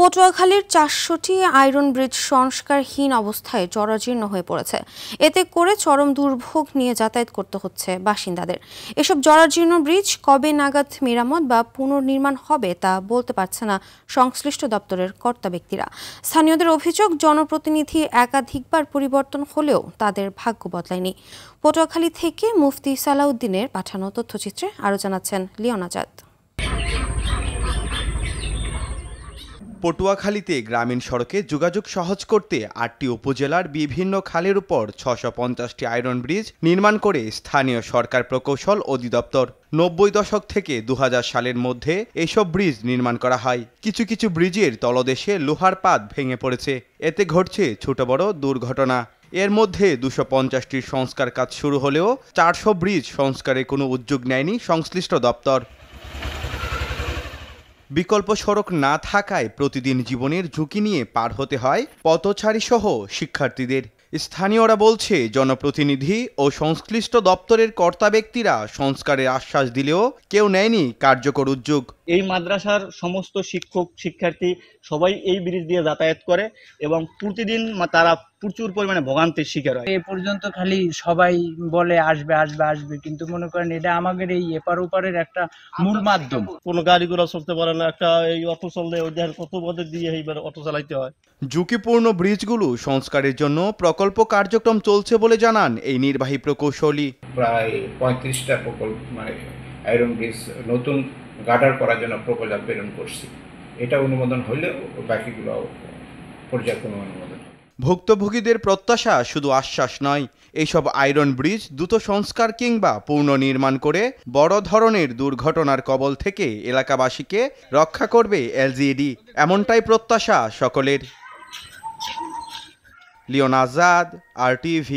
পটুয়াখালীর ৪০০টি iron bridge সংস্কারহীন অবস্থায় জরাজীর্ণ হয়ে পড়েছে। এতে করে চরম দুর্ভোগ নিয়ে যাতায়াত করতে হচ্ছে বাসিন্দাদের। এসব জরাজীর্ণ ব্রিজ কবে নাগাদ মেরামত বা পুনর্নির্মাণ হবে তা বলতে পারছে না সংশ্লিষ্ট দপ্তরের কর্তা ব্যক্তিরা। স্থানীয়দের অভিযোগ, জনপ্রতিনিধি একাধিকবার পরিবর্তন হলেও তাদের ভাগ্য বদলায়নি। পটুয়াখালী থেকে মুফতি সালাউদ্দিনের পাঠানো তথ্যচিত্রে আরও জানাচ্ছেন লিওন আজাদ। পটুয়াখালীতে গ্রামীণ সড়কে যোগাযোগ সহজ করতে ৮টি উপজেলার বিভিন্ন খালের উপর ৬৫০টি আয়রন ব্রিজ নির্মাণ করে স্থানীয় সরকার প্রকৌশল অধিদপ্তর। ৯০ দশক থেকে ২০০০ সালের মধ্যে এসব ব্রিজ নির্মাণ করা হয়। কিছু কিছু ব্রিজের তলদেশে লোহার পাত ভেঙে পড়েছে। এতে ঘটছে ছোট বড় দুর্ঘটনা। এর মধ্যে ২৫০টির সংস্কার কাজ শুরু হলেও ৪০০ ব্রিজ সংস্কারে কোনো উদ্যোগ নেয়নি সংশ্লিষ্ট দপ্তর। বিকল্প সড়ক না থাকায় প্রতিদিন জীবনের ঝুঁকি নিয়ে পার হতে হয় পথচারী সহ শিক্ষার্থীদের। স্থানীয়রা বলছে, জনপ্রতিনিধি ও সংশ্লিষ্ট দপ্তরের কর্তা ব্যক্তিরা সংস্কারের আশ্বাস দিলেও কেউ নেয়নি কার্যকর উদ্যোগ। এই মাদ্রাসার সমস্ত শিক্ষক শিক্ষার্থী সবাই এই ব্রিজ দিয়ে যাতায়াত করে এবং প্রতিদিন তারা প্রচুর পরিমাণে ভোগান্তির শিকার হয়। এ পর্যন্ত খালি সবাই বলে আসবে আসবে আসবে, কিন্তু মনে করেন এটা আমাদের এই এপার ওপারের একটা মূল মাধ্যম। কোনো গাড়িগুলো চলতে পারে না, একটা এই অটো চললে ওই দেহের কত পথে দিয়ে এইবার অটো চালাইতে হয়। ঝুঁকিপূর্ণ ব্রিজগুলো সংস্কারের জন্য প্রকল্প কার্যক্রম চলছে বলে জানান এই নির্বাহী প্রকৌশলী। প্রায় ৩৫টা প্রকল্প আয়রন ব্রিজ নতুন গার্ডার করার জন্য প্রপোজাল প্রেরণ করছি। এটা অনুমোদন হলেও বাকিগুলো পর্যায়ক্রমে অনুমোদন। ভুক্তভোগীদের প্রত্যাশা শুধু আশ্বাস নয়, এইসব আয়রন ব্রিজ দ্রুত সংস্কার কিংবা পুনর্নির্মাণ করে বড় ধরনের দুর্ঘটনার কবল থেকে এলাকাবাসীকে রক্ষা করবে এলজিইডি, এমনটাই প্রত্যাশা সকলের। লিওন আজাদ, RTV।